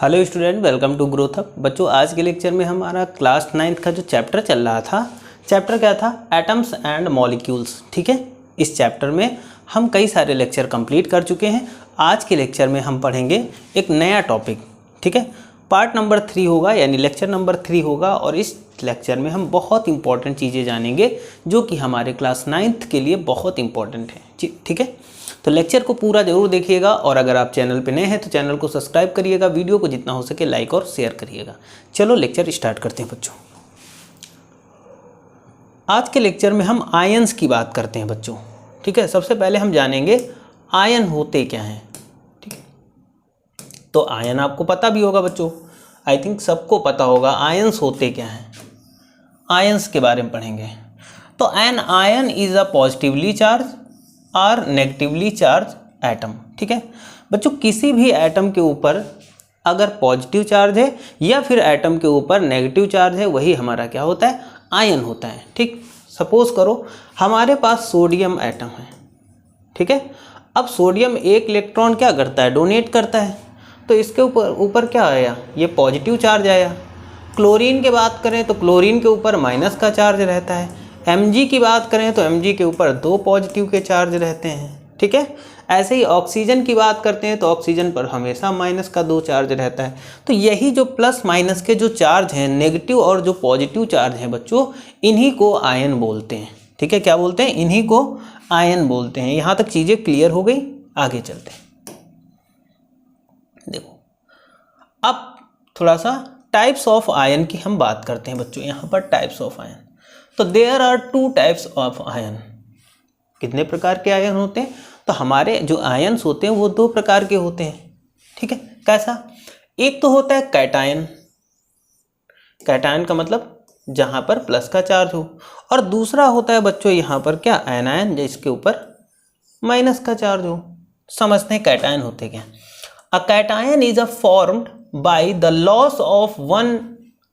Hello student, welcome to growth up. बच्चों, आज के लेक्चर में हमारा क्लास 9th का जो चैप्टर चल रहा था, चैप्टर क्या था? Atoms and molecules. ठीक है, इस चैप्टर में हम कई सारे लेक्चर कंप्लीट कर चुके हैं। आज के लेक्चर में हम पढ़ेंगे एक नया टॉपिक। ठीक है, पार्ट नंबर 3 होगा, यानी लेक्चर नंबर 3 होगा। और इस लेक्चर में हम बहुत इंपॉर्टेंट चीज़ें जानेंगे जो कि हमारे क्लास 9th के लिए बहुत इंपॉर्टेंट है। ठीक है, तो लेक्चर को पूरा जरूर देखिएगा। और अगर आप चैनल पे नए हैं तो चैनल को सब्सक्राइब करिएगा, वीडियो को जितना हो सके लाइक और शेयर करिएगा। चलो लेक्चर स्टार्ट करते हैं बच्चों। आज के लेक्चर में हम आयंस की बात करते हैं बच्चों। ठीक है, सबसे पहले हम जानेंगे आयन होते क्या हैं। ठीक है, तो आयन आपको पता भी होगा बच्चों, आई थिंक सबको पता होगा आयंस होते क्या हैं। आयंस के बारे में पढ़ेंगे। तो an ion is a positively charge और नेगेटिवली चार्ज एटम। ठीक है बच्चों, किसी भी एटम के ऊपर अगर पॉजिटिव चार्ज है या फिर एटम के ऊपर नेगेटिव चार्ज है, वही हमारा क्या होता है? आयन होता है। ठीक, सपोज करो हमारे पास सोडियम एटम है। ठीक है, अब सोडियम एक इलेक्ट्रॉन क्या करता है? डोनेट करता है, तो इसके ऊपर क्या आया? ये पॉजिटिव चार्ज आया। क्लोरीन की बात करें तो क्लोरीन के ऊपर माइनस का चार्ज रहता है। Mg की बात करें तो Mg के ऊपर 2 पॉजिटिव के चार्ज रहते हैं। ठीक है, ऐसे ही ऑक्सीजन की बात करते हैं तो ऑक्सीजन पर हमेशा माइनस का 2 चार्ज रहता है। तो यही जो प्लस माइनस के जो चार्ज हैं, नेगेटिव और जो पॉजिटिव चार्ज हैं बच्चों, इन्हीं को आयन बोलते हैं। ठीक है, क्या बोलते हैं? इन्हीं को आयन बोलते हैं। यहाँ तक चीज़ें क्लियर हो गई, आगे चलते हैं। देखो, अब थोड़ा सा टाइप्स ऑफ आयन की हम बात करते हैं बच्चों। यहाँ पर टाइप्स ऑफ आयन, तो there are 2 types of ion. कितने प्रकार के आयन होते हैं? तो हमारे जो आयन्स होते हैं वो 2 प्रकार के होते हैं। ठीक है, कैसा? एक तो होता है कैटायन। कैटायन का मतलब जहां पर प्लस का चार्ज हो, और दूसरा होता है बच्चों यहाँ पर क्या? एनायन, जिसके ऊपर माइनस का चार्ज हो। समझते हैं कैटायन होते क्या। A cation is a formed by the loss of 1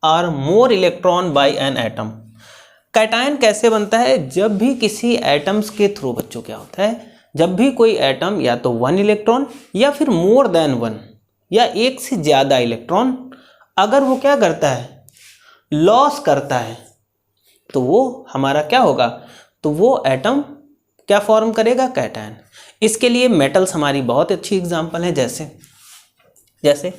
और more electron by an atom. Cation कैसे बनता है? जब भी किसी एटम्स के थ्रू बच्चों क्या होता है, जब भी कोई एटम या तो 1 इलेक्ट्रॉन या फिर मोर देन 1 या एक से ज़्यादा इलेक्ट्रॉन अगर वो क्या करता है? लॉस करता है, तो वो हमारा क्या होगा? तो वो एटम क्या फॉर्म करेगा? कैटायन। इसके लिए मेटल्स हमारी बहुत अच्छी एग्जाम्पल है। जैसे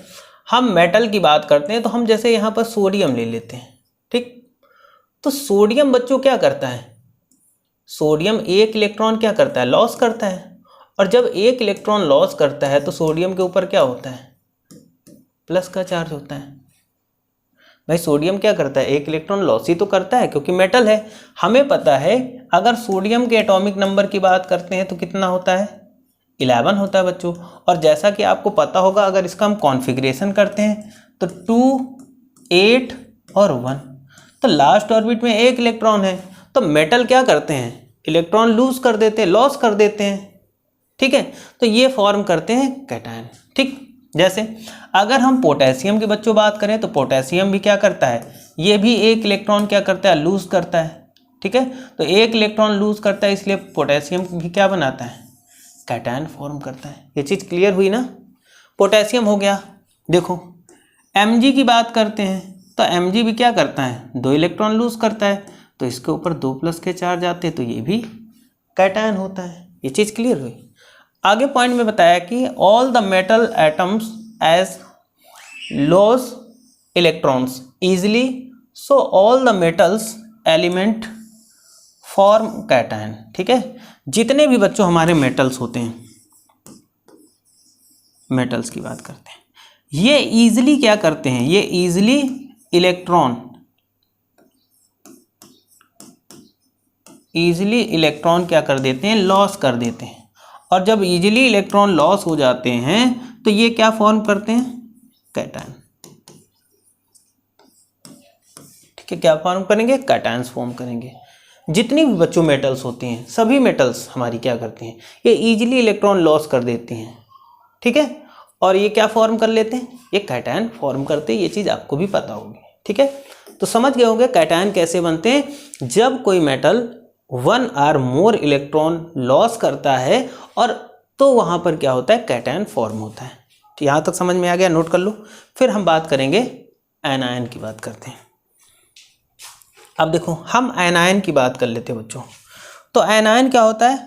हम मेटल की बात करते हैं तो हम जैसे यहाँ पर सोडियम ले लेते हैं। ठीक, तो सोडियम बच्चों क्या करता है? सोडियम एक इलेक्ट्रॉन क्या करता है? लॉस करता है। और जब एक इलेक्ट्रॉन लॉस करता है तो सोडियम के ऊपर क्या होता है? प्लस का चार्ज होता है। भाई सोडियम क्या करता है? एक इलेक्ट्रॉन लॉस ही तो करता है, क्योंकि मेटल है। हमें पता है अगर सोडियम के एटॉमिक नंबर की बात करते हैं तो कितना होता है? 11 होता है बच्चों। और जैसा कि आपको पता होगा, अगर इसका हम कॉन्फ़िगरेशन करते हैं तो 2, 8 और 1, तो लास्ट ऑर्बिट में एक इलेक्ट्रॉन है। तो मेटल क्या करते हैं? इलेक्ट्रॉन लूज कर देते हैं, लॉस कर देते हैं। ठीक है, तो ये फॉर्म करते हैं कैटायन। ठीक, जैसे अगर हम पोटेशियम की बच्चों बात करें तो पोटेशियम भी क्या करता है? ये भी एक इलेक्ट्रॉन क्या करता है? लूज करता है। ठीक है, तो एक इलेक्ट्रॉन लूज करता है, इसलिए पोटेशियम भी क्या बनाता है? कैटायन फॉर्म करता है। ये चीज़ क्लियर हुई ना? पोटेशियम हो गया। देखो Mg की बात करते हैं तो Mg भी क्या करता है? 2 इलेक्ट्रॉन लूज करता है, तो इसके ऊपर 2 प्लस के चार्ज आते हैं, तो ये भी कैटायन होता है। ये चीज़ क्लियर हुई। आगे पॉइंट में बताया कि all the metal atoms as loss electrons easily, so all the metals element form cation. ठीक है, जितने भी बच्चों हमारे मेटल्स होते हैं, मेटल्स की बात करते हैं, ये इजिली क्या करते हैं? ये इजिली इलेक्ट्रॉन क्या कर देते हैं? लॉस कर देते हैं। और जब इजीली इलेक्ट्रॉन लॉस हो जाते हैं तो ये क्या फॉर्म करते हैं? कैटायन। ठीक है, क्या फॉर्म करेंगे? कैटायंस फॉर्म करेंगे। जितनी भी बच्चों मेटल्स होती हैं, सभी मेटल्स हमारी क्या करती हैं? ये इजीली इलेक्ट्रॉन लॉस कर देती हैं। ठीक है, और ये क्या फॉर्म कर लेते हैं? ये कैटायन फॉर्म करते हैं। ये चीज़ आपको भी पता होगी। ठीक है, तो समझ गए होंगे कैटायन कैसे बनते हैं। जब कोई मेटल 1 और मोर इलेक्ट्रॉन लॉस करता है और तो वहाँ पर क्या होता है? कैटायन फॉर्म होता है। तो यहाँ तक समझ में आ गया, नोट कर लो। फिर हम बात करेंगे एनायन की बात करते हैं। अब देखो हम एनायन की बात कर लेते हैं बच्चों। तो एनायन क्या होता है?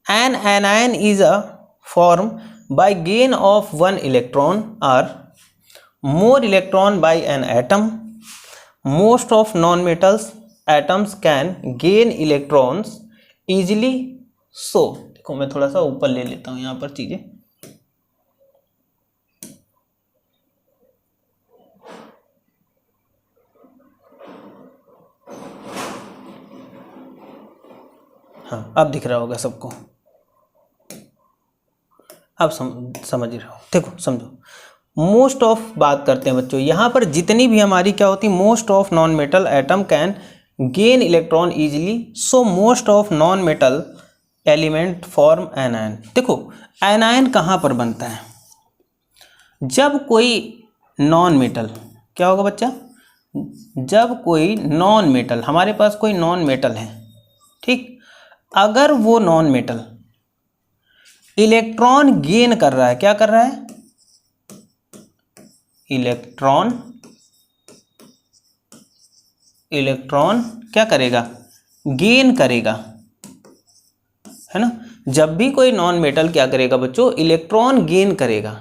An anion is a form by gain of one electron और more electron by an atom. Most of non-metals atoms can gain electrons easily. So देखो मैं थोड़ा सा ऊपर ले लेता हूँ यहाँ पर चीजें। हाँ अब दिख रहा होगा सबको, अब समझ रहे हो। देखो समझो, मोस्ट ऑफ बात करते हैं बच्चों, यहाँ पर जितनी भी हमारी क्या होती है, most of non metal atom can gain electron easily, so most of non metal element form anion. देखो एनायन कहाँ पर बनता है? जब कोई नॉन मेटल, क्या होगा बच्चा? जब कोई नॉन मेटल, हमारे पास कोई नॉन मेटल है, ठीक, अगर वो नॉन मेटल इलेक्ट्रॉन गेन कर रहा है, क्या कर रहा है? इलेक्ट्रॉन क्या करेगा? गेन करेगा, है ना। जब भी कोई नॉन मेटल क्या करेगा बच्चों? इलेक्ट्रॉन गेन करेगा।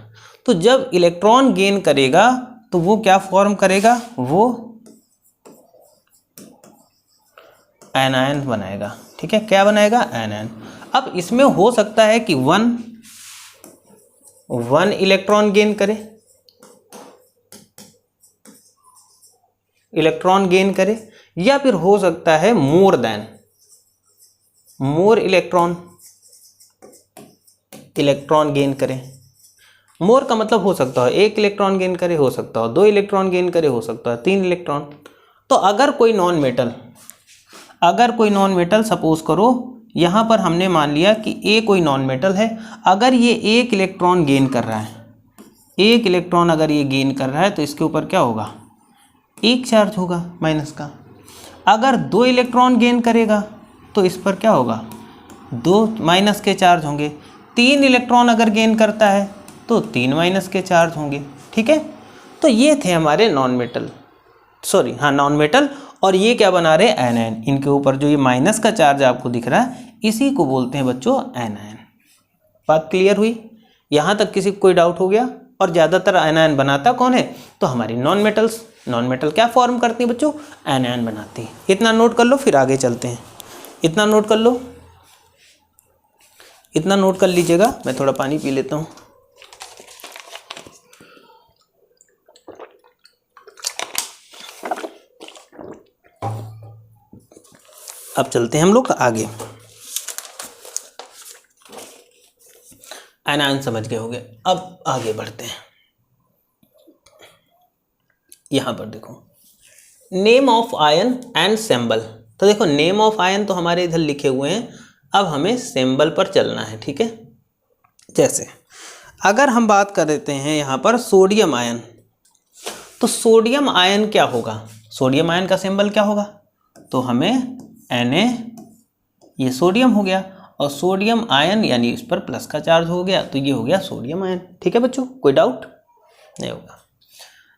तो जब इलेक्ट्रॉन गेन करेगा तो वो क्या फॉर्म करेगा? वो एनायन बनाएगा, ठीक है। क्या बनाएगा? एनायन। अब इसमें हो सकता है कि वन इलेक्ट्रॉन गेन करे, या फिर हो सकता है मोर इलेक्ट्रॉन गेन करे। मोर का मतलब हो सकता है 1 इलेक्ट्रॉन गेन करे, हो सकता है 2 इलेक्ट्रॉन गेन करे, हो सकता है 3 इलेक्ट्रॉन। तो अगर कोई नॉन मेटल सपोज करो यहाँ पर हमने मान लिया कि ए कोई नॉन मेटल है, अगर ये 1 इलेक्ट्रॉन गेन कर रहा है, 1 इलेक्ट्रॉन अगर ये गेन कर रहा है तो इसके ऊपर क्या होगा? 1 चार्ज होगा माइनस का। अगर 2 इलेक्ट्रॉन गेन करेगा तो इस पर क्या होगा? 2 माइनस के चार्ज होंगे। 3 इलेक्ट्रॉन अगर गेन करता है तो 3 माइनस के चार्ज होंगे, ठीक है। तो ये थे हमारे नॉन मेटल, और ये क्या बना रहे? एनायन। इनके ऊपर जो ये माइनस का चार्ज आपको दिख रहा है, इसी को बोलते हैं बच्चों एनायन। बात क्लियर हुई? यहाँ तक किसी को कोई डाउट हो गया? और ज़्यादातर एनायन बनाता कौन है? तो हमारी नॉन मेटल क्या फॉर्म करती हैं बच्चों? एनायन बनाती है। इतना नोट कर लो, फिर आगे चलते हैं। इतना नोट कर लीजिएगा। मैं थोड़ा पानी पी लेता हूँ। अब चलते हैं हम लोग आगे। एनायन समझ गए होंगे, अब आगे बढ़ते हैं। यहां पर देखो name of ion and symbol. तो देखो नेम ऑफ आयन तो हमारे इधर लिखे हुए हैं, अब हमें सिंबल पर चलना है, ठीक है। जैसे अगर हम बात कर देते हैं यहाँ पर सोडियम आयन, तो सोडियम आयन क्या होगा? सोडियम आयन का सिंबल क्या होगा? तो हमें Na, ये सोडियम हो गया, और सोडियम आयन यानी इस पर प्लस का चार्ज हो गया, तो ये हो गया सोडियम आयन, ठीक है बच्चों। कोई डाउट नहीं होगा।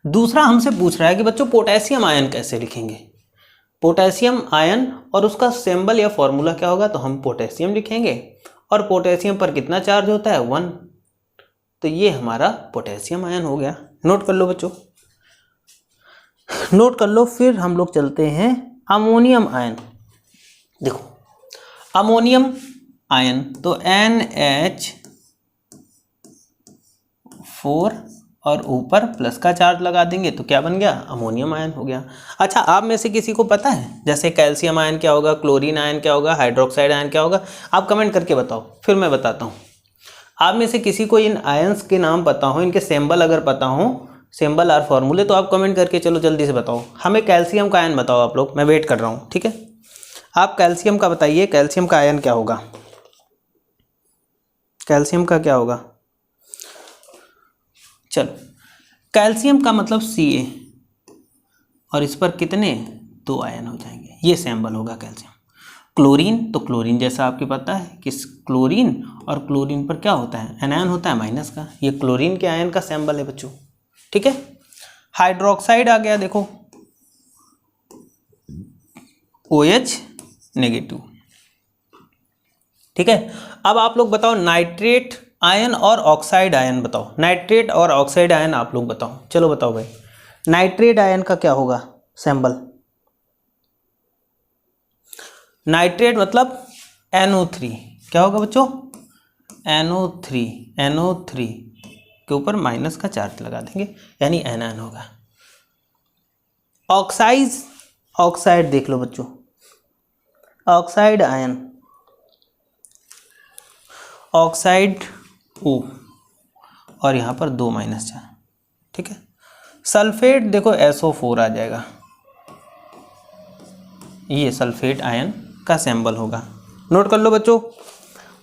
दूसरा हमसे पूछ रहा है कि बच्चों पोटेशियम आयन कैसे लिखेंगे? पोटेशियम आयन और उसका सिंबल या फॉर्मूला क्या होगा? तो हम पोटेशियम लिखेंगे, और पोटेशियम पर कितना चार्ज होता है? 1। तो ये हमारा पोटेशियम आयन हो गया। नोट कर लो बच्चों, नोट कर लो। फिर हम लोग चलते हैं अमोनियम आयन। देखो अमोनियम आयन तो NH4 और ऊपर प्लस का चार्ज लगा देंगे तो क्या बन गया? अमोनियम आयन हो गया। अच्छा, आप में से किसी को पता है जैसे कैल्शियम आयन क्या होगा, क्लोरीन आयन क्या होगा, हाइड्रोक्साइड आयन क्या होगा? आप कमेंट करके बताओ, फिर मैं बताता हूँ। आप में से किसी को इन आयन्स के नाम पता हो, इनके सिंबल अगर पता हो, सिंबल और फॉर्मूले, तो आप कमेंट करके चलो जल्दी से बताओ। हमें कैल्शियम का आयन बताओ आप लोग, मैं वेट कर रहा हूँ, ठीक है। आप कैल्शियम का बताइए, कैल्शियम का आयन क्या होगा? कैल्शियम का क्या होगा? चलो, कैल्शियम का मतलब Ca, और इस पर कितने? 2 आयन हो जाएंगे, ये सिंबल होगा कैल्शियम। क्लोरीन, तो क्लोरीन जैसा आपको पता है कि क्लोरीन और क्लोरीन पर क्या होता है, एनायन होता है माइनस का, ये क्लोरीन के आयन का सिंबल है बच्चों। ठीक है, हाइड्रोक्साइड आ गया, देखो OH नेगेटिव। ठीक है, अब आप लोग बताओ नाइट्रेट आयन और ऑक्साइड आयन बताओ, नाइट्रेट और ऑक्साइड आयन आप लोग बताओ, चलो बताओ भाई। नाइट्रेट आयन का क्या होगा सिंबल, नाइट्रेट मतलब NO3, क्या होगा बच्चों, NO3 के ऊपर माइनस का चार्ज लगा देंगे यानी एनायन होगा। ऑक्साइड देख लो बच्चों, ऑक्साइड आयन, ऑक्साइड O और यहाँ पर 2 माइनस चार्ज। ठीक है, सल्फेट देखो SO4 आ जाएगा, ये सल्फेट आयन का सिंबल होगा। नोट कर लो बच्चों,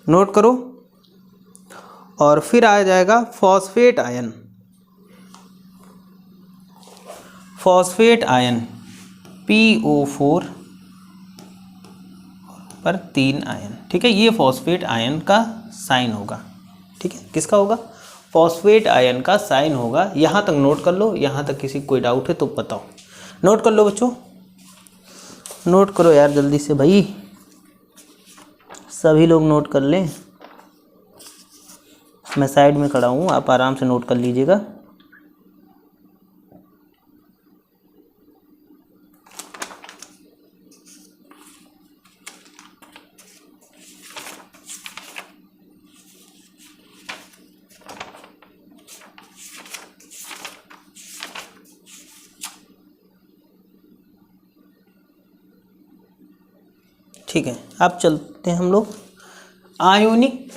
नोट करो। और फिर आ जाएगा phosphate ion, phosphate ion PO4 पर 3 आयन। ठीक है, ये फॉस्फेट आयन का साइन होगा। ठीक है, किसका होगा, फॉस्फेट आयन का साइन होगा। यहाँ तक नोट कर लो, यहाँ तक किसी कोई डाउट है तो बताओ। नोट कर लो बच्चों, नोट करो यार जल्दी से भाई, सभी लोग नोट कर लें। मैं साइड में खड़ा हूँ, आप आराम से नोट कर लीजिएगा। ठीक है, अब चलते हैं हम लोग आयोनिक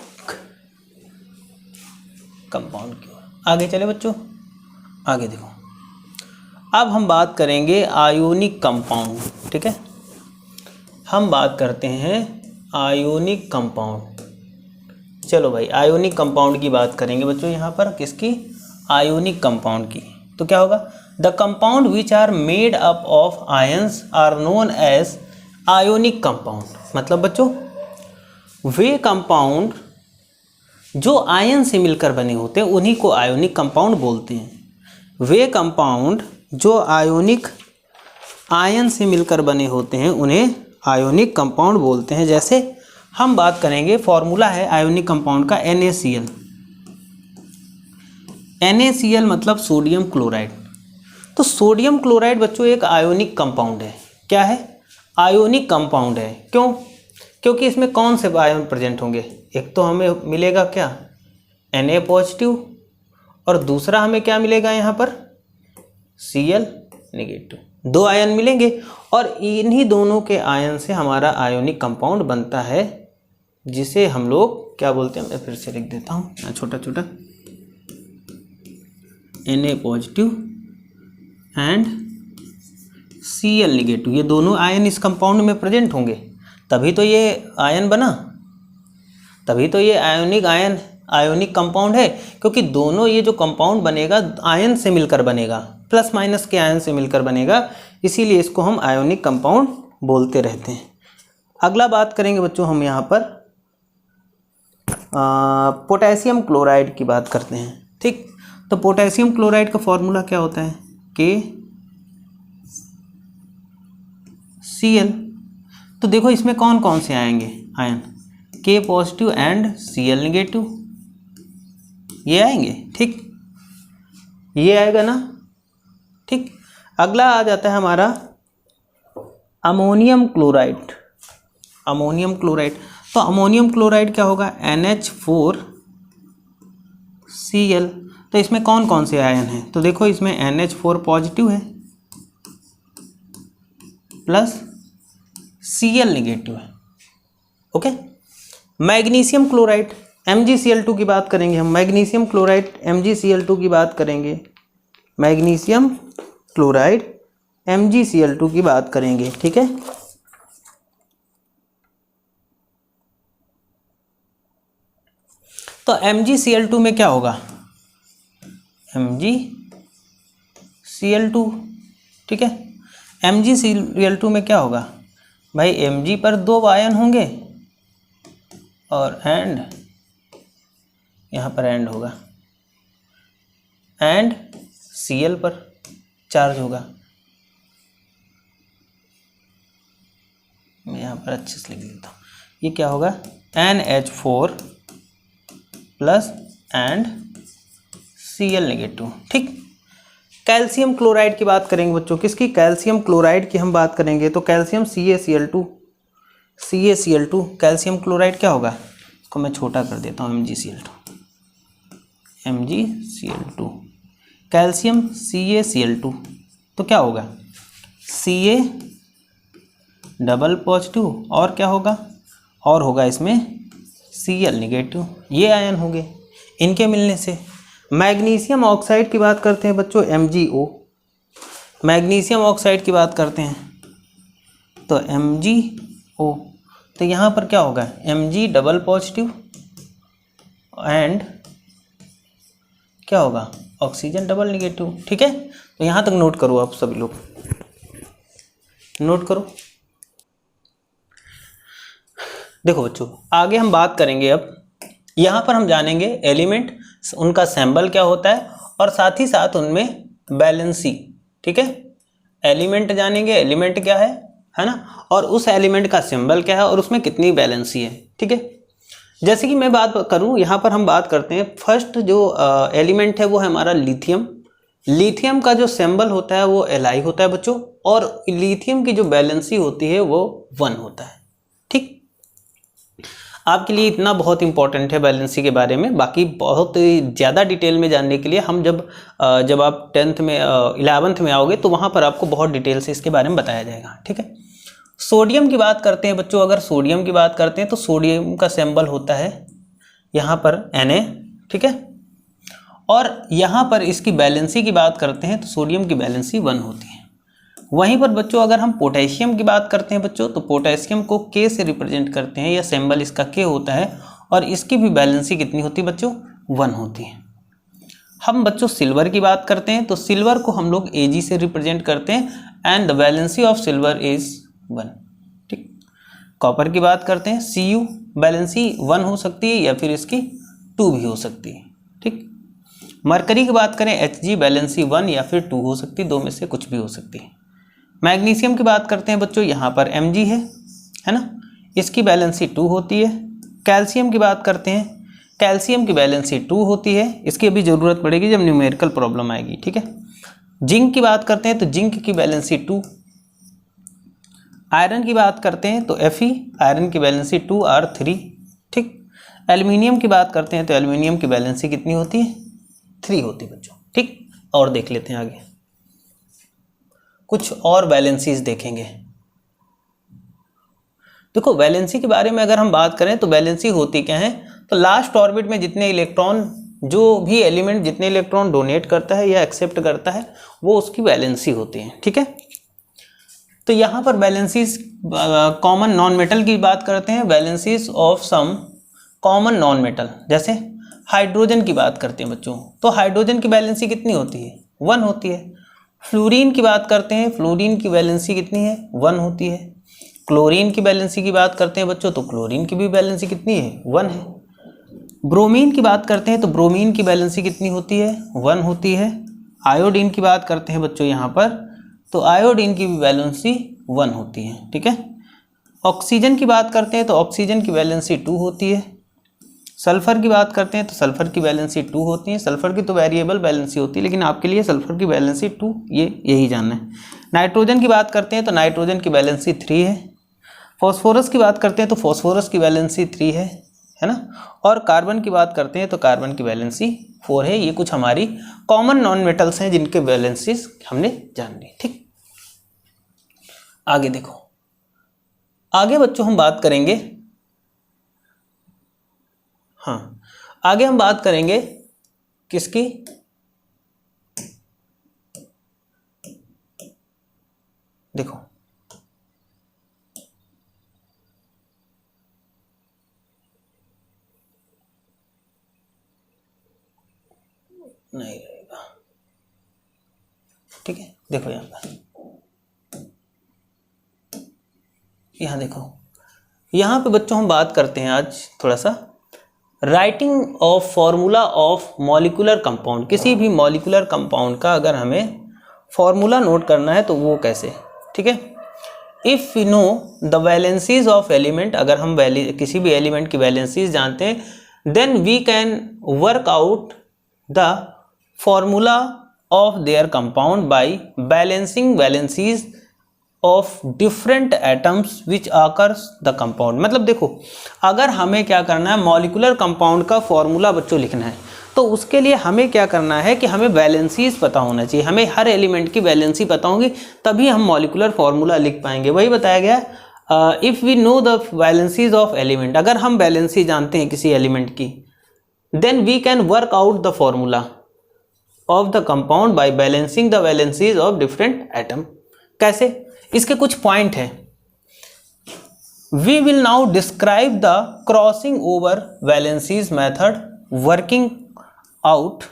कंपाउंड की ओर। आगे चले बच्चों, आगे देखो, अब हम बात करेंगे आयोनिक कंपाउंड। ठीक है, हम बात करते हैं आयोनिक कंपाउंड। चलो भाई, आयोनिक कंपाउंड की बात करेंगे बच्चों, यहाँ पर किसकी, आयोनिक कंपाउंड की। तो क्या होगा, the compound which are made up of ions are known as ionic compound. मतलब बच्चों वे कंपाउंड जो आयन से मिलकर बने होते हैं उन्हीं को आयोनिक कंपाउंड बोलते हैं। वे कंपाउंड जो आयन से मिलकर बने होते हैं उन्हें आयोनिक कंपाउंड बोलते हैं। जैसे हम बात करेंगे, फॉर्मूला है आयोनिक कंपाउंड का NaCl। NaCl मतलब सोडियम क्लोराइड। तो सोडियम क्लोराइड बच्चों एक आयोनिक कंपाउंड है। क्या है, आयोनिक कंपाउंड है। क्यों, क्योंकि इसमें कौन से आयन प्रेजेंट होंगे, एक तो हमें मिलेगा क्या Na पॉजिटिव और दूसरा हमें क्या मिलेगा यहाँ पर Cl नेगेटिव, 2 आयन मिलेंगे और इन्हीं दोनों के आयन से हमारा आयोनिक कंपाउंड बनता है, जिसे हम लोग क्या बोलते हैं, मैं फिर से लिख देता हूँ छोटा छोटा, Na positive and Cl negative. ये दोनों आयन इस कंपाउंड में प्रेजेंट होंगे, तभी तो ये आयन बना, तभी तो ये आयोनिक कंपाउंड है। क्योंकि दोनों ये जो कंपाउंड बनेगा आयन से मिलकर बनेगा, प्लस माइनस के आयन से मिलकर बनेगा, इसीलिए इसको हम आयोनिक कंपाउंड बोलते रहते हैं। अगला बात करेंगे बच्चों हम यहाँ पर पोटेशियम क्लोराइड की बात करते हैं। ठीक, तो पोटेशियम क्लोराइड का फॉर्मूला क्या होता है, KCl। तो देखो इसमें कौन कौन से आएंगे ion, K positive and Cl negative, ये आएंगे। ठीक, ये आएगा ना। ठीक, अगला आ जाता है हमारा अमोनियम क्लोराइड। अमोनियम क्लोराइड, तो अमोनियम क्लोराइड क्या होगा, NH4Cl। तो इसमें कौन कौन से आयन हैं, तो देखो इसमें NH4 पॉजिटिव है प्लस Cl नेगेटिव है। ओके, मैग्नीशियम क्लोराइड MgCl2 की बात करेंगे हम, मैग्नीशियम क्लोराइड MgCl2 की बात करेंगे, मैग्नीशियम क्लोराइड MgCl2 की बात करेंगे। ठीक है, तो MgCl2 में क्या होगा, MgCl2। ठीक है, MgCl2 में क्या होगा, भाई Mg पर 2 आयन होंगे और एंड यहाँ पर एंड होगा, एंड Cl पर चार्ज होगा। मैं यहाँ पर अच्छे से लिख देता हूँ, ये क्या होगा NH4 plus and Cl negative. ठीक, कैल्शियम क्लोराइड की बात करेंगे बच्चों, किसकी, कैल्शियम क्लोराइड की हम बात करेंगे तो calcium CaCl2, CaCl2 calcium chloride क्या होगा, इसको मैं छोटा कर देता हूँ MgCl2, MgCl2 कैल्शियम CaCl2 तो क्या होगा Ca डबल पॉजिटिव और क्या होगा, और होगा इसमें Cl नेगेटिव, ये आयन होंगे इनके मिलने से। मैग्नीशियम ऑक्साइड की बात करते हैं बच्चों MgO, मैग्नीशियम ऑक्साइड की बात करते हैं तो MgO, तो यहाँ पर क्या होगा Mg डबल पॉजिटिव एंड क्या होगा ऑक्सीजन डबल नेगेटिव। ठीक है, तो यहाँ तक नोट करो आप सभी लोग, नोट करो। देखो बच्चों आगे हम बात करेंगे, अब यहाँ पर हम जानेंगे एलिमेंट, उनका सिंबल क्या होता है और साथ ही साथ उनमें बैलेंसी। ठीक है, एलिमेंट जानेंगे, एलिमेंट क्या है ना, और उस एलिमेंट का सिंबल क्या है और उसमें कितनी बैलेंसी है। ठीक है, जैसे कि मैं बात करूं, यहाँ पर हम बात करते हैं फर्स्ट जो एलिमेंट है वो है हमारा लिथियम। लिथियम का जो सिंबल होता है वो Li होता है बच्चों, और लिथियम की जो बैलेंसी होती है वो 1 होता है। ठीक, आपके लिए इतना बहुत इंपॉर्टेंट है बैलेंसी के बारे में, बाकी बहुत ज़्यादा डिटेल में जानने के लिए हम जब आप 10th में 11th में आओगे तो वहाँ पर आपको बहुत डिटेल से इसके बारे में बताया जाएगा। ठीक है, सोडियम की बात करते हैं बच्चों, अगर सोडियम की बात करते हैं तो सोडियम का सिंबल होता है यहाँ पर Na। ठीक है, और यहाँ पर इसकी बैलेंसी की बात करते हैं तो सोडियम की बैलेंसी 1 होती है। वहीं पर बच्चों अगर हम पोटेशियम की बात करते हैं बच्चों तो पोटेशियम को K से रिप्रेजेंट करते हैं, या सिंबल इसका K होता है, और इसकी भी बैलेंसी कितनी होती है बच्चों 1 होती है। हम बच्चों सिल्वर की बात करते हैं तो सिल्वर को हम लोग Ag से रिप्रेजेंट करते हैं and the valency of silver is 1। ठीक, कॉपर की बात करते हैं Cu बैलेंसी 1 हो सकती है या फिर इसकी 2 भी हो सकती है। ठीक, मरकरी की बात करें Hg बैलेंसी 1 या फिर 2 हो सकती है, दो में से कुछ भी हो सकती है। मैग्नीशियम की बात करते हैं बच्चों, यहाँ पर Mg है ना, इसकी बैलेंसी 2 होती है। कैल्शियम की बात करते हैं, कैल्शियम की बैलेंसी 2 होती है, इसकी अभी ज़रूरत पड़ेगी जब न्यूमेरिकल प्रॉब्लम आएगी। ठीक है, जिंक की बात करते हैं तो जिंक की बैलेंसी 2। आयरन की बात करते हैं तो Fe आयरन की बैलेंसी 2R3। ठीक, एल्युमिनियम की बात करते हैं तो एल्युमिनियम की बैलेंसी कितनी होती है 3 होती है बच्चों। ठीक, और देख लेते हैं आगे कुछ और वैलेंसीज देखेंगे। देखो वैलेंसी के बारे में अगर हम बात करें तो वैलेंसी होती क्या है, तो लास्ट ऑर्बिट में जितने इलेक्ट्रॉन, जो भी एलिमेंट जितने इलेक्ट्रॉन डोनेट करता है या एक्सेप्ट करता है वो उसकी वैलेंसी होती है। ठीक है, तो यहाँ पर वैलेंसीज कॉमन नॉन मेटल की बात करते हैं, valencies of some common non metal, जैसे हाइड्रोजन की बात करते हैं बच्चों तो हाइड्रोजन की वैलेंसी कितनी होती है 1 होती है। फ्लोरीन की बात करते हैं, फ्लोरीन की वैलेंसी कितनी है 1 होती है। क्लोरीन की वैलेंसी की बात करते हैं बच्चों तो क्लोरीन की भी वैलेंसी कितनी है 1 है। ब्रोमीन की बात करते हैं तो ब्रोमीन की वैलेंसी कितनी होती है 1 होती है। आयोडीन की बात करते हैं बच्चों यहाँ पर तो आयोडीन की भी वैलेंसी 1 होती है। ठीक है, ऑक्सीजन की बात करते हैं तो ऑक्सीजन की वैलेंसी 2 होती है। सल्फर की बात करते हैं तो सल्फर की वैलेंसी 2 होती है। सल्फर की तो वेरिएबल वैलेंसी होती है, लेकिन आपके लिए सल्फर की वैलेंसी 2 यही जानना है। नाइट्रोजन की बात करते हैं तो नाइट्रोजन की वैलेंसी 3 है। फॉस्फोरस की बात करते हैं तो फॉस्फोरस की वैलेंसी 3 है ना, और कार्बन की बात करते हैं तो कार्बन की वैलेंसी 4 है। ये कुछ हमारी कॉमन नॉन मेटल्स हैं जिनके वैलेंसीज हमने जान ली। ठीक, आगे देखो, आगे बच्चों हम बात करेंगे, हाँ आगे हम बात करेंगे किसकी, देखो नहीं रहेगा। ठीक है, देखो यहाँ पर यहाँ देखो, यहाँ पे बच्चों हम बात करते हैं आज थोड़ा सा writing of formula of molecular compound. किसी भी मॉलिक्यूलर कंपाउंड का अगर हमें फॉर्मूला नोट करना है तो वो कैसे, ठीक है। If we know the valencies of element, अगर हम किसी भी एलिमेंट की वैलेंसीज जानते हैं, then we can work out the formula of their compound by balancing valencies of different atoms which occurs the compound. मतलब देखो, अगर हमें क्या करना है, मॉलिक्यूलर कंपाउंड का फॉर्मूला बच्चों लिखना है, तो उसके लिए हमें क्या करना है कि हमें वैलेंसीज पता होना चाहिए। हमें हर एलिमेंट की वैलेंसी पता होंगी, तभी हम मॉलिक्यूलर फॉर्मूला लिख पाएंगे। वही बताया गया, if we know the valencies of element, अगर हम वैलेंसी जानते हैं किसी एलिमेंट की, then we can work out the formula of the compound by balancing the valencies of different atom. कैसे, इसके कुछ पॉइंट हैं। We will now describe the crossing over valencies method working out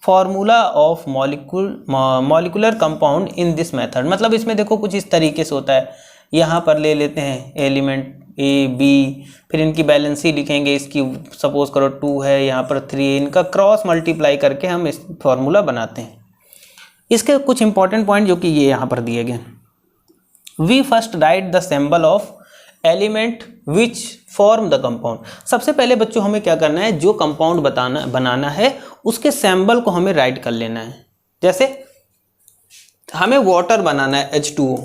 formula of molecular compound in this method. मतलब इसमें देखो कुछ इस तरीके से होता है, यहाँ पर ले लेते हैं एलिमेंट ए बी, फिर इनकी बैलेंसी लिखेंगे, इसकी सपोज करो 2 है, यहाँ पर 3 है, इनका क्रॉस मल्टीप्लाई करके हम इस फॉर्मूला बनाते हैं। इसके कुछ इंपॉर्टेंट पॉइंट जो कि ये यहाँ पर दिए गए। We first write the symbol of element which form the compound. सबसे पहले बच्चों हमें क्या करना है, जो कंपाउंड बनाना है उसके सिंबल को हमें राइट कर लेना है। जैसे हमें वाटर बनाना है H2O,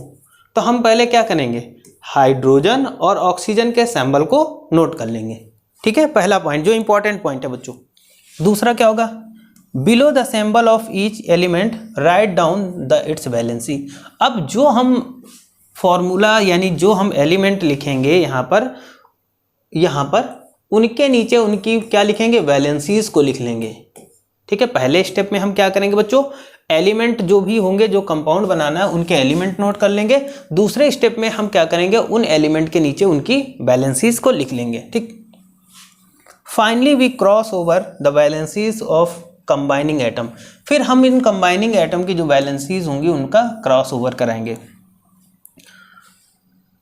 तो हम पहले क्या करेंगे, हाइड्रोजन और ऑक्सीजन के सिंबल को नोट कर लेंगे, ठीक है। पहला पॉइंट जो इंपॉर्टेंट पॉइंट है बच्चों। दूसरा क्या होगा, below the symbol of each element write down the it's valency. अब जो हम फॉर्मूला यानी जो हम एलिमेंट लिखेंगे यहाँ पर उनके नीचे उनकी क्या लिखेंगे, वैलेंसीज को लिख लेंगे, ठीक है। पहले स्टेप में हम क्या करेंगे बच्चों, एलिमेंट जो भी होंगे, जो कंपाउंड बनाना है उनके एलिमेंट नोट कर लेंगे। दूसरे स्टेप में हम क्या करेंगे, उन एलिमेंट के नीचे उनकी वैलेंसीज को लिख लेंगे, ठीक। Finally we cross over the valencies of combining atom. फिर हम इन कंबाइनिंग एटम की जो वैलेंसीज होंगी उनका क्रॉस ओवर कराएंगे।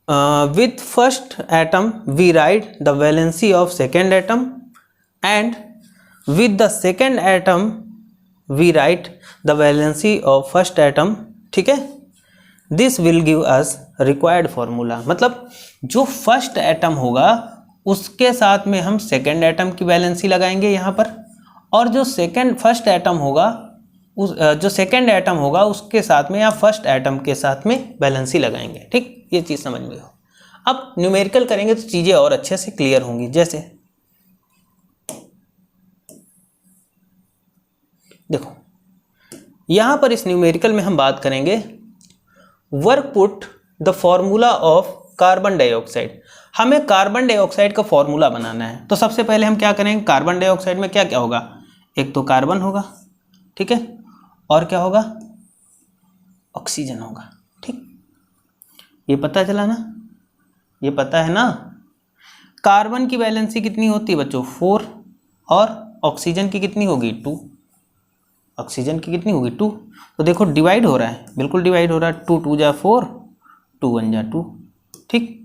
With first atom we write the valency of second atom, and with the second atom we write the valency of first atom, ठीक है। This will give us required formula। मतलब जो first atom होगा उसके साथ में हम सेकेंड एटम की वैलेंसी लगाएंगे यहाँ पर, और जो फर्स्ट एटम होगा जो सेकेंड एटम होगा उसके साथ में या फर्स्ट एटम के साथ में वैलेंसी लगाएंगे, ठीक। ये चीज़ समझ में हो। अब न्यूमेरिकल करेंगे तो चीज़ें और अच्छे से क्लियर होंगी। जैसे देखो, यहाँ पर इस न्यूमेरिकल में हम बात करेंगे work put the formula of carbon dioxide. हमें कार्बन डाइऑक्साइड का फॉर्मूला बनाना है, तो सबसे पहले हम क्या करेंगे, कार्बन डाइऑक्साइड में क्या क्या होगा, एक तो कार्बन होगा, ठीक है, और क्या होगा, ऑक्सीजन होगा, ठीक। ये पता चला ना, ये पता है ना। कार्बन की वैलेंसी कितनी होती है बच्चों, 4, और ऑक्सीजन की कितनी होगी, 2। ऑक्सीजन की कितनी होगी, 2। तो देखो डिवाइड हो रहा है, बिल्कुल डिवाइड हो रहा है, 2 2 जा 4, 2 1 जा 2, ठीक।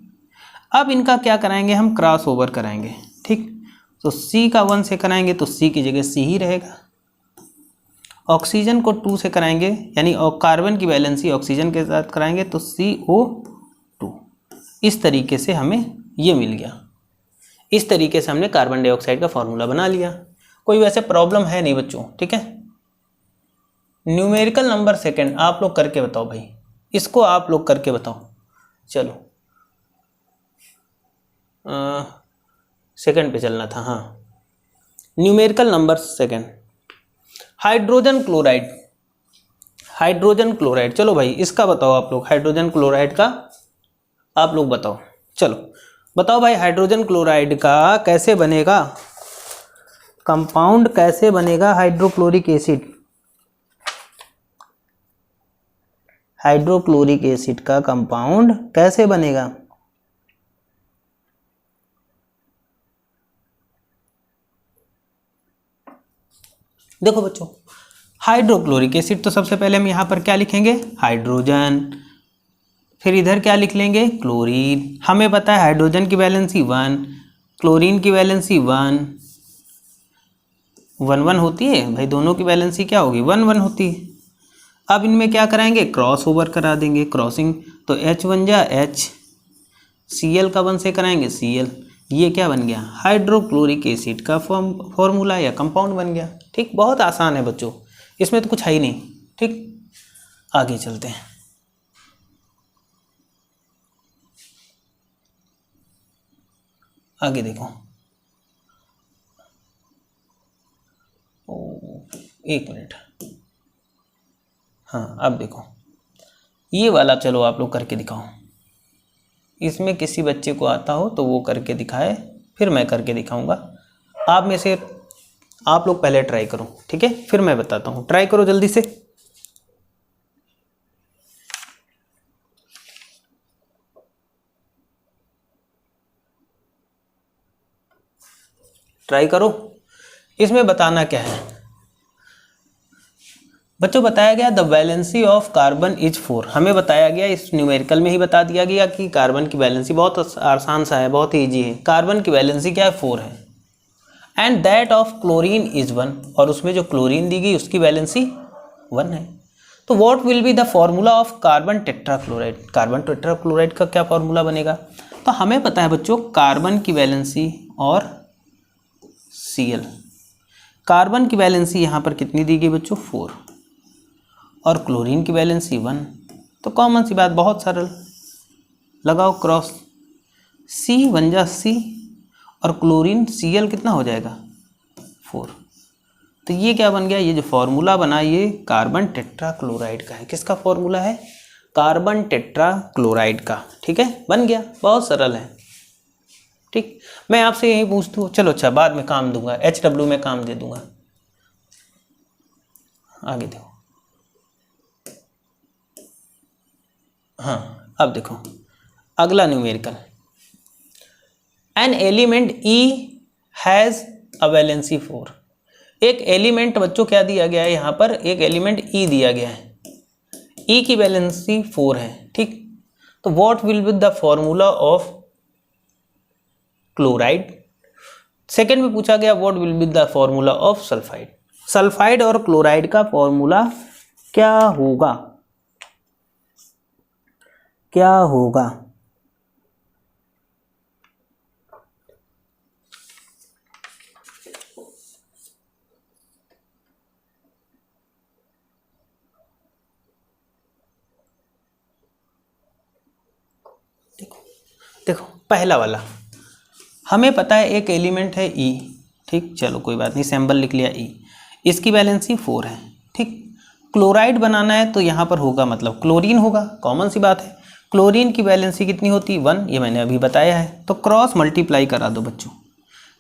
अब इनका क्या कराएंगे, हम क्रॉस ओवर कराएंगे, ठीक। तो C का 1 से कराएंगे तो C की जगह C ही रहेगा। ऑक्सीजन को 2 से कराएंगे, यानी कार्बन की वैलेंसी ऑक्सीजन के साथ कराएंगे तो CO2। इस तरीके से हमें ये मिल गया। इस तरीके से हमने कार्बन डाइऑक्साइड का फॉर्मूला बना लिया। कोई वैसे प्रॉब्लम है नहीं बच्चों, ठीक है। न्यूमेरिकल नंबर सेकंड आप लोग करके बताओ भाई, इसको आप लोग करके बताओ। चलो सेकंड पे चलना था, हाँ। Numerical number second, hydrogen chloride. Hydrogen chloride, चलो भाई इसका बताओ आप लोग, हाइड्रोजन क्लोराइड का आप लोग बताओ। चलो बताओ भाई, हाइड्रोजन क्लोराइड का कैसे बनेगा कंपाउंड, कैसे बनेगा हाइड्रोक्लोरिक एसिड। हाइड्रोक्लोरिक एसिड का कंपाउंड कैसे बनेगा, देखो बच्चों, हाइड्रोक्लोरिक एसिड तो सबसे पहले हम यहाँ पर क्या लिखेंगे, हाइड्रोजन फिर इधर क्या लिख लेंगे, क्लोरीन। हमें पता है हाइड्रोजन की वैलेंसी 1, क्लोरीन की वैलेंसी 1 1 होती है भाई, दोनों की वैलेंसी क्या होगी 1 1 होती है। अब इनमें क्या कराएंगे, क्रॉस ओवर करा देंगे, क्रॉसिंग, तो H1 जा H, Cl का 1 से कराएंगे Cl, ये क्या बन गया, हाइड्रोक्लोरिक एसिड का फॉर्मूला या कंपाउंड बन गया। ठीक, बहुत आसान है बच्चों, इसमें तो कुछ है ही नहीं। ठीक, आगे चलते हैं। आगे देखो, एक मिनट, हाँ अब देखो ये वाला, चलो आप लोग करके दिखाओ। इसमें किसी बच्चे को आता हो तो वो करके दिखाए, फिर मैं करके दिखाऊंगा। आप में से आप लोग पहले ट्राई करो, ठीक है, फिर मैं बताता हूँ। ट्राई करो जल्दी से। ट्राई करो। इसमें बताना क्या है बच्चों, बताया गया the valency of carbon is 4। हमें बताया गया, इस न्यूमेरिकल में ही बता दिया गया कि कार्बन की वैलेंसी, बहुत आसान सा है, बहुत ईजी है। कार्बन की वैलेंसी क्या है, 4 है। And that of chlorine is 1, और उसमें जो क्लोरीन दी गई उसकी वैलेंसी 1 है। तो what will be the formula of carbon tetrachloride. Carbon tetrachloride का क्या फॉर्मूला बनेगा, तो हमें पता है बच्चों कार्बन की वैलेंसी और Cl। कार्बन की वैलेंसी यहाँ पर कितनी दी गई बच्चों, 4, और क्लोरीन की वैलेंसी 1। तो कॉमन सी बात, बहुत सरल, लगाओ क्रॉस, C1 जा C, और क्लोरीन Cl कितना हो जाएगा 4। तो ये क्या बन गया, ये जो फॉर्मूला बना ये कार्बन टेट्राक्लोराइड का है। किसका फॉर्मूला है, कार्बन टेट्राक्लोराइड का। ठीक है, बन गया, बहुत सरल है। ठीक, मैं आपसे यही पूछता हूँ, चलो अच्छा बाद में काम दूंगा, HW में काम दे दूंगा। आगे देखो, हाँ अब देखो अगला numerical, an element E has a valency 4। एक एलिमेंट बच्चों क्या दिया गया है यहाँ पर, एक एलिमेंट E दिया गया है, E की वैलेंसी 4 है। ठीक, तो what will be the formula of chloride. Second में पूछा गया what will be the formula of sulphide. Sulphide और क्लोराइड का फॉर्मूला क्या होगा, क्या होगा, देखो पहला वाला हमें पता है, एक एलिमेंट है E। ठीक, चलो कोई बात नहीं, सैम्पल लिख लिया E, इसकी वैलेंसी 4 है। ठीक, क्लोराइड बनाना है तो यहाँ पर होगा मतलब क्लोरीन होगा, कॉमन सी बात है। क्लोरीन की वैलेंसी कितनी होती है 1, ये मैंने अभी बताया है। तो क्रॉस मल्टीप्लाई करा दो बच्चों,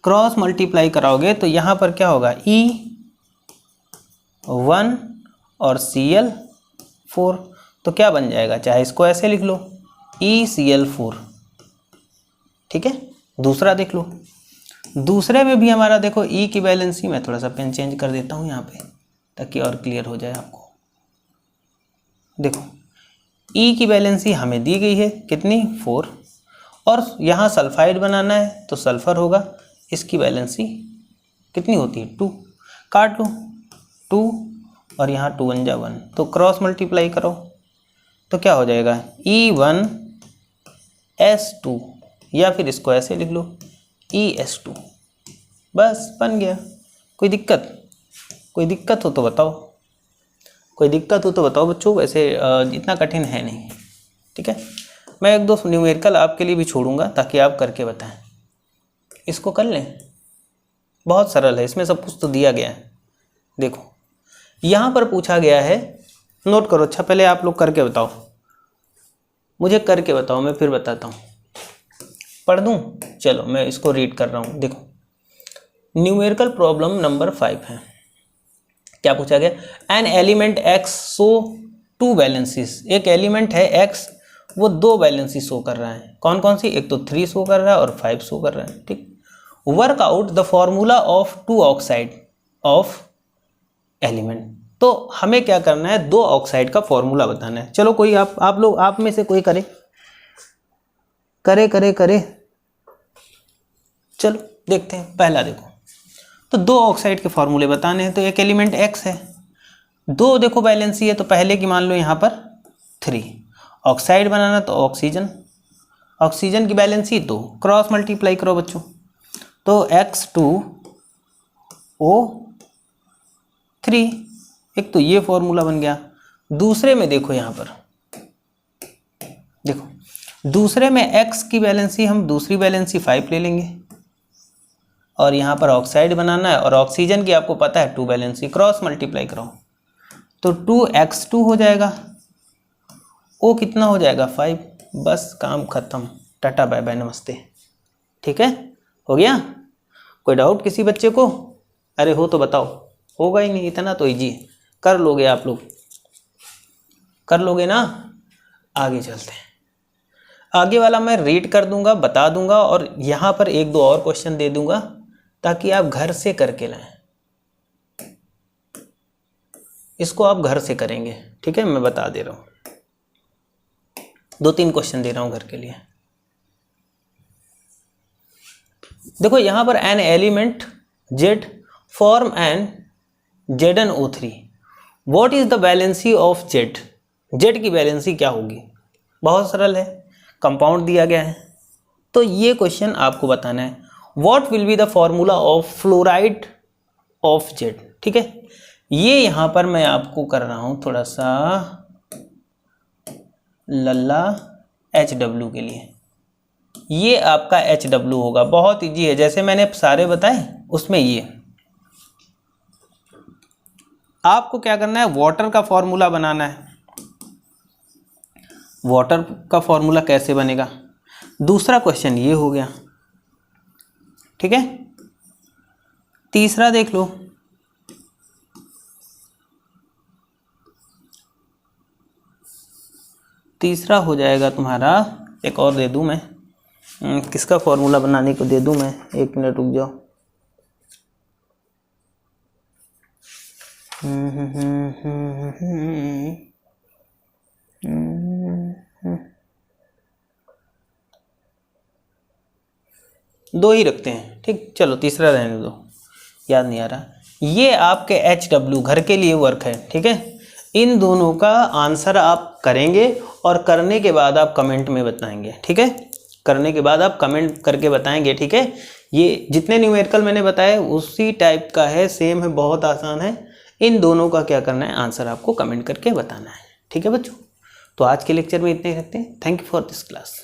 क्रॉस मल्टीप्लाई कराओगे तो यहाँ पर क्या होगा, E1 और Cl 4। तो क्या बन जाएगा, चाहे इसको ऐसे लिख लो ECl4। ठीक है, दूसरा देख लो, दूसरे में भी हमारा देखो E की वैलेंसी, मैं थोड़ा सा पेन चेंज कर देता हूँ यहाँ पे ताकि और क्लियर हो जाए आपको। देखो E की वैलेंसी हमें दी गई है कितनी, 4, और यहाँ सल्फाइड बनाना है तो सल्फर होगा, इसकी वैलेंसी कितनी होती है 2, काट लो 2 और यहाँ 2 1 जा 1, तो क्रॉस मल्टीप्लाई करो तो क्या हो जाएगा E1S2, या फिर इसको ऐसे लिख लो ES2। बस बन गया। कोई दिक्कत, कोई दिक्कत हो तो बताओ, कोई दिक्कत हो तो बताओ बच्चों, वैसे इतना कठिन है नहीं। ठीक है, मैं एक दो न्यूमेरिकल आपके लिए भी छोड़ूंगा ताकि आप करके बताएं। इसको कर लें, बहुत सरल है, इसमें सब कुछ तो दिया गया है। देखो यहाँ पर पूछा गया है, नोट करो। अच्छा पहले आप लोग करके बताओ, मुझे करके बताओ, मैं फिर बताता हूँ। पढ़ दूँ, चलो मैं इसको रीड कर रहा हूँ। देखो न्यूमेरिकल प्रॉब्लम नंबर 5 है। क्या पूछा गया, an element X show 2 valencies. एक एलिमेंट है X, वो 2 वैलेंसी शो कर रहा है। कौन कौन सी, एक तो 3 शो कर रहा है और 5 शो कर रहा है। ठीक, work out the formula of 2 oxide of element. तो हमें क्या करना है, 2 ऑक्साइड का फॉर्मूला बताना है। चलो कोई आप में से कोई करे। चलो देखते हैं। पहला देखो, तो 2 ऑक्साइड के फॉर्मूले बताने हैं। तो एक एलिमेंट X है, 2 देखो वैलेंसी है, तो पहले की मान लो यहाँ पर 3। ऑक्साइड बनाना तो ऑक्सीजन की वैलेंसी 2, क्रॉस मल्टीप्लाई करो बच्चों, तो X2O3। एक तो ये फॉर्मूला बन गया। दूसरे में देखो, यहाँ पर देखो, दूसरे में X की वैलेंसी हम दूसरी वैलेंसी 5 ले लेंगे, और यहाँ पर ऑक्साइड बनाना है और ऑक्सीजन की आपको पता है 2 वैलेंसी, क्रॉस मल्टीप्लाई करो तो 2X2 हो जाएगा। O कितना हो जाएगा 5। बस काम खत्म, टाटा बाय बाय नमस्ते। ठीक है, हो गया। कोई डाउट किसी बच्चे को? अरे हो तो बताओ। होगा ही नहीं, इतना तो इजी है, कर लोगे आप लोग, कर लोगे ना। आगे चलते हैं। आगे वाला मैं रीड कर दूंगा, बता दूंगा, और यहाँ पर 1-2 और क्वेश्चन दे दूंगा ताकि आप घर से करके लाएं। इसको आप घर से करेंगे, ठीक है, मैं बता दे रहा हूँ। 2-3 क्वेश्चन दे रहा हूँ घर के लिए। देखो यहाँ पर an element Z form an ZnO3। What is the valency of Z? Z की वैलेंसी क्या होगी? बहुत सरल है, कंपाउंड दिया गया है, तो ये क्वेश्चन आपको बताना है। What will be the formula of fluoride of Z? ठीक है, ये यहाँ पर मैं आपको कर रहा हूँ थोड़ा सा लल्ला HW के लिए। ये आपका HW होगा, बहुत इजी है, जैसे मैंने सारे बताए उसमें ये। आपको क्या करना है, वाटर का फॉर्मूला बनाना है। वाटर का फॉर्मूला कैसे बनेगा? दूसरा क्वेश्चन ये हो गया, ठीक है। तीसरा देख लो, तीसरा हो जाएगा तुम्हारा, एक और दे दूं मैं, किसका फॉर्मूला बनाने को दे दूं मैं, 1 मिनट रुक जाओ। दो ही रखते हैं, ठीक, चलो तीसरा रहने दो, याद नहीं आ रहा। ये आपके HW घर के लिए वर्क है, ठीक है। इन दोनों का आंसर आप करेंगे और करने के बाद आप कमेंट में बताएंगे, ठीक है। करने के बाद आप कमेंट करके बताएंगे, ठीक है। ये जितने न्यूमेरिकल मैंने बताए उसी टाइप का है, सेम है, बहुत आसान है। इन दोनों का क्या करना है, आंसर आपको कमेंट करके बताना है, ठीक है बच्चों। तो आज के लेक्चर में इतने ही रखते हैं। Thank you for this class.